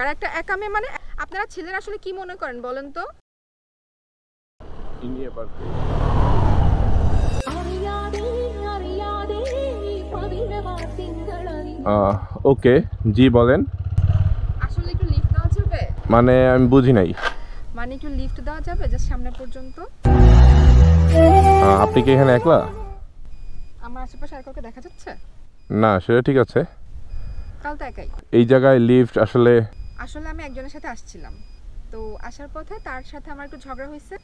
আর একটা একা মেয়ে মানে আপনারা ছেলেরা আসলে কি মনে করেন বলেন তো? India perfect. ওকে, জি বলেন। আসলে একটু লিফট দেওয়া যাবে? মানে আমি বুঝি নাই। মানে একটু লিফট দেওয়া যাবে জাস্ট সামনে পর্যন্ত? আপনি কি এখানে একলা? আমার আশেপাশে আর কাউকে দেখা যাচ্ছে না, সেটা ঠিক আছে। কাল তো একাই। এই জায়গায় লিফট আসলে আমি একজনের সাথে আসছিলাম, তো আসার পথে তার সাথে আমার একটু ঝগড়া হয়েছে,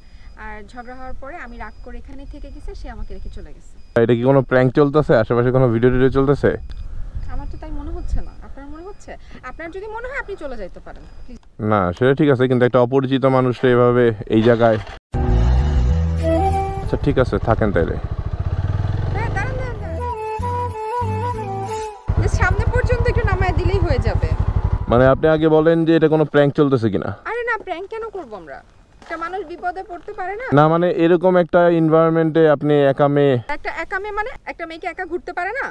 আর ঝগড়া হওয়ার পরে আমি রাগ করে এখানে থেকে গেছে, সে আমাকে রেখে চলে গেছে। এটা কি কোনো প্র্যাঙ্ক চলতেছে? আশেপাশে কোনো ভিডিও টিডিও চলতেছে? আমার তো তাই মনে হচ্ছে না। আপনার মনে হচ্ছে? আপনার যদি মনে হয় আপনি চলে যাইতে পারেন। না, সেটা ঠিক আছে, কিন্তু একটা অপরিচিত মানুষটা এভাবে এই জায়গায়। আচ্ছা ঠিক আছে, থাকেন তাইলে। সামনে পর্যন্ত একটু নামায় দিলেই হয়ে যাবে। মানে আপনি আগে বলেন যে এটা কোনো প্র্যাঙ্ক চলতেছে কিনা। আরে না, প্র্যাঙ্ক কেন করব আমরা? একটা মানুষ বিপদে পড়তে পারে না? না মানে এরকম একটা এনভায়রনমেন্টে আপনি একা মেয়ে। একটা একা মেয়ে মানে একটা মেয়েকে একা ঘুরতে পারে না?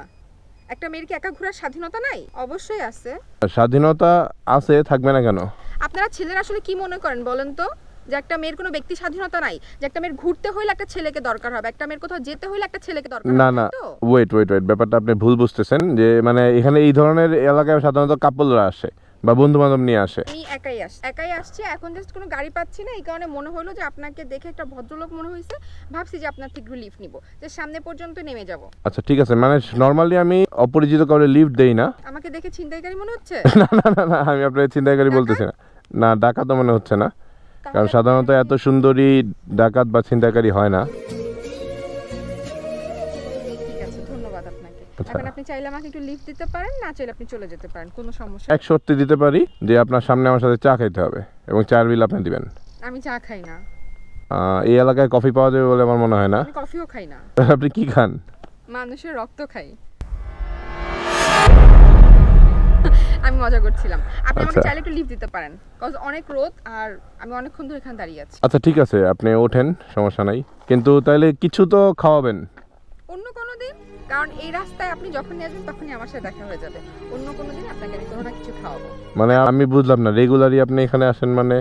একটা মেয়ের কি একা ঘোরার স্বাধীনতা নাই? অবশ্যই আছে। স্বাধীনতা আছে, থাকবে না কেন? আপনারা ছেলেরা আসলে কি মনে করেন বলেন তো? যে একটা মেয়ের কোনো ব্যক্তি স্বাধীনতা নাই? যে একটা মেয়ের ঘুরতে হইলে একটা ছেলেকে দরকার হবে, একটা মেয়ের কোথাও যেতে হইলে একটা ছেলেকে দরকার হবে? না না, ওয়েট, ব্যাপারটা আপনি ভুল বুঝতেছেন। যে মানে এখানে এই ধরনের এলাকায় সাধারণত কাপলরা আসে বা বন্ধু বান্ধব নিয়ে আসে। আমি একাই আসছি। এখন জাস্ট কোনো গাড়ি পাচ্ছি না, এই কারণে মনে হলো যে আপনাকে দেখে একটা ভদ্রলোক মনে হয়েছে, ভাবছি যে আপনার থেকে লিফট নিব, যে সামনে পর্যন্ত নেমে যাব। আচ্ছা ঠিক আছে, মানে নরমালি আমি অপরিচিত কাউকে লিফট দেই না। আমাকে দেখে ছিনতাইকারী মনে হচ্ছে? না না না না, আমি আপনাকে ছিনতাইকারী বলতেছি না। না, ডাকাত তো মনে হচ্ছে না, কারণ সাধারণত এত সুন্দরী ডাকাত বা ছিনতাইকারী হয় না। ঠিক আছে, ধন্যবাদ আপনাকে। এখন আপনি চাইলে আমাকে একটু লিফট দিতে পারেন, না চাইলে আপনি চলে যেতে পারেন, কোনো সমস্যা। এক শর্তে দিতে পারি যে আপনার সামনে আমার সাথে চা খাইতে হবে এবং চার বিল আপনি দিবেন। আমি চা খাই না। এই এলাকায় কফি পাওয়া যাবে বলে আমার মনে হয় না। আমি কফিও খাই না। আপনি কি খান? মানুষের রক্ত খাই। আমি মজা করছিলাম। আপনি আমাকে চাইলে একটু লিফট দিতে পারেন, কজ অনেক রোদ আর আমি অনেকক্ষণ ধরে এখানে দাঁড়িয়ে আছি। আচ্ছা ঠিক আছে, আপনি ওঠেন, সমস্যা নাই, কিন্তু তাইলে কিছু তো খাওয়াবেন। অন্য কোনো দিন, কারণ এই রাস্তায় আপনি যখনই আসবেন তখনই আমার সাথে দেখা হয়ে যাবে। অন্য কোনো দিন আপনাকে আমি কোনো না কিছু খাওয়াবো। মানে আমি বুঝলাম না, রেগুলারই আপনি এখানে আসেন মানে?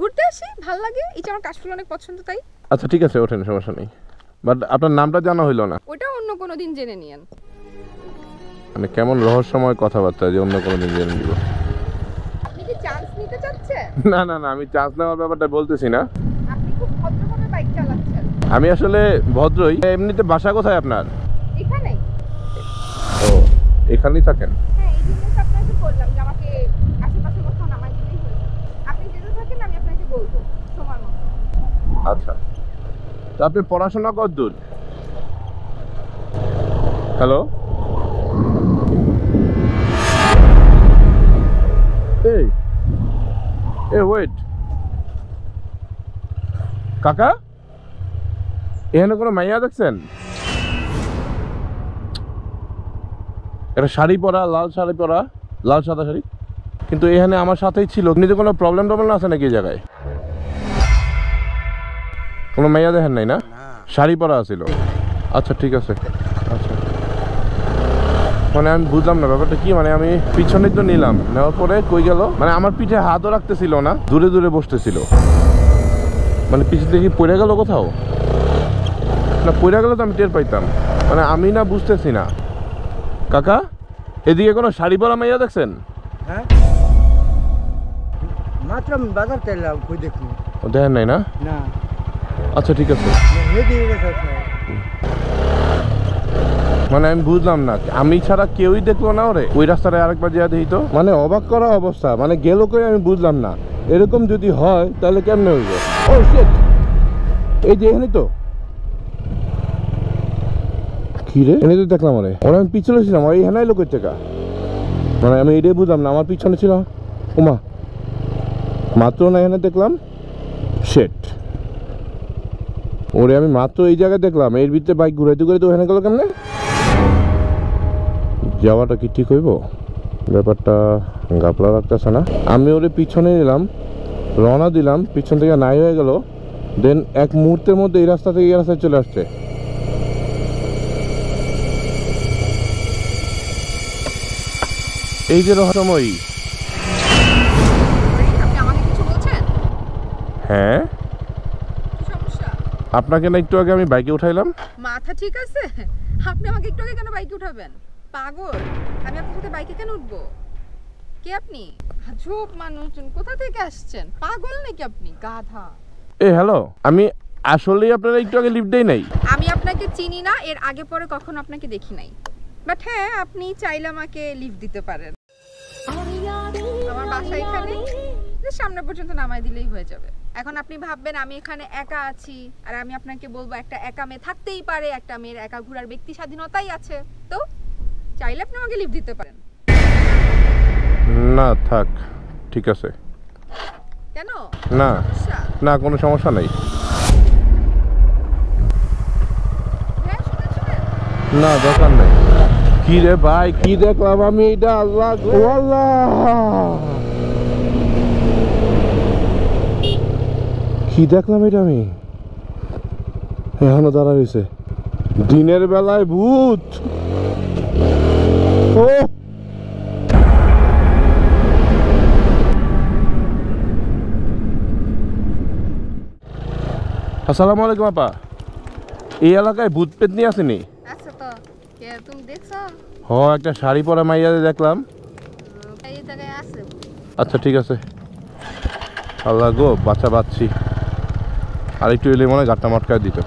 ঘুরতে আসি, ভালো লাগে, এই যে আমার কাশফুল অনেক পছন্দ তাই। আচ্ছা ঠিক আছে, ওঠেন, সমস্যা নেই, বাট আপনার নামটা জানা হইলো না। ওটা অন্য কোনো দিন জেনে নিয়েন। মানে কেমন রহস্যময় কথাবার্তা যে অন্য কোনো দিন জেনে নিব। আপনি কি চান্স নিতে চাচ্ছেন? না না না, আমি চান্স নেওয়ার ব্যাপারটা বলতেছি না। আপনি খুব ভদ্রভাবে বাইক চালাচ্ছেন। আমি আসলে ভদ্রই। এমনিতে বাসা কোথায় আপনার? এখানেই। ও, এখানেই থাকেন? হ্যাঁ, এই জন্য তো আপনাকে বললাম যে আমাকে আশেপাশে কোথাও নামাই দিলেই হয়ে যাবে। আপনি যেতে থাকেন, আমি আপনাকে বলবো সময় মতো। আচ্ছা, তো আপনি পড়াশোনা কতদূর? হ্যালো, এই ওয়েট, কাকা এখানে কোনো মাইয়া দেখছেন? একটা শাড়ি পরা, লাল শাড়ি পরা, লাল সাদা শাড়ি, কিন্তু এখানে আমার সাথেই ছিল। নিজে কোনো প্রবলেম আছে নাকি এই জায়গায়? কোনো মাইয়া দেখেন নাই না? শাড়ি পরা ছিল। আচ্ছা ঠিক আছে। আচ্ছা, মানে আমি বুঝলাম না ব্যাপারটা কি। মানে আমি পিছনে তো নিলাম, নেওয়ার পরে কই গেল? মানে আমার পিঠে হাতও রাখতেছিল না, দূরে দূরে বসতেছিল। মানে পিছন থেকে পড়ে গেল কোথাও? না, পড়ে গেলে তো আমি টের পাইতাম। মানে আমি না বুঝতেছি না। কাকা, এদিকে কোনো শাড়ি পরা মাইয়া দেখছেন? হ্যাঁ, মাত্র আমি বাজার চাইলাম, কই দেখুন। ও দেখেন নাই না? না। আচ্ছা ঠিক আছে। মানে আমি বুঝলাম না, আমি ছাড়া কেউই দেখলো না ওরে? ওই রাস্তায় আরেকবার যা দেখি তো। মানে অবাক করা অবস্থা, মানে গেল কই আমি বুঝলাম না। এরকম যদি হয় তাহলে কেমনে হইব? ও শিট, এই যে এখানে তো। কি রে, এনে তো দেখলাম ওরে। ওরা আমি পিছনে ছিলাম, ওই হেনাই লোকের থেকে। মানে আমি এটাই বুঝলাম না, আমার পিছনে ছিল। ওমা, মাত্র না এখানে দেখলাম। শিট, ওরে আমি মাত্র এই জায়গায় দেখলাম, এর ভিতরে বাইক ঘুরাইতে ঘুরাইতে ওখানে গেল কেমনে? যাওয়াটা কি ঠিক হইব? ব্যাপারটা গাপলা লাগতেছে না। আমি ওরে পিছনে নিলাম, রওনা দিলাম, পিছন থেকে নাই হয়ে গেল, দেন এক মুহূর্তের মধ্যে এই রাস্তা থেকে এই রাস্তায় চলে আসছে। এই যে রহস্যময়ী। হ্যাঁ কি সমস্যা? আপনাকে না একটু আগে আমি বাইকে উঠাইলাম। মাথা ঠিক আছে? আপনি আমাকে একটু আগে কেন বাইকে উঠাবেন? পাগল? আমি আপনার সাথে বাইকে কেন উঠবো? কে আপনি? আজব মানুষজন, কোথা থেকে আসছেন? পাগল নাকি আপনি? গাধা। এ হ্যালো, আমি আসলেই আপনারা একটু আগে লিফট দেই নাই। আমি আপনাকে চিনি না, এর আগে পরে কখনো আপনাকে দেখি নাই। বাট হ্যাঁ, আপনি চাইলে আমাকে লিফট দিতে পারেন। আমার বাসা এখানে, সামনে পর্যন্ত নামাই দিলেই হয়ে যাবে। এখন আপনি ভাববেন আমি এখানে একা আছি, আর আমি আপনাকে বলবো একটা একা মেয়ে থাকতেই পারে, একটা মেয়ের একা ঘোরার ব্যক্তি স্বাধীনতাই আছে। তো চাইলে আপনি আমাকে লিফট দিতে পারেন। না থাক, ঠিক আছে। কেন? না সমস্যা? না, কোনো সমস্যা নাই। হ্যাঁ, শুনেন শুনেন। না দরকার নাই। কি রে ভাই, কি দেখলাম আমি এটা? আল্লাহ গো আল্লাহ, কি দেখলাম এটা আমি? এখনো দাঁড়া রয়েছে। দিনের বেলায় ভূত। ও আসসালামু আলাইকুম আপা। এই এলাকায় ভূত পেতনি আসেনি? আচ্ছা, তো কে তুমি দেখছো? একটা শাড়ি পরা মাইয়া দেখলাম। এই জায়গায় আছে। আচ্ছা ঠিক আছে। আল্লাহ গো, বাচ্চা বাচ্চি আর একটু এলে মনে হয় গাট্টা মটকায় দিত।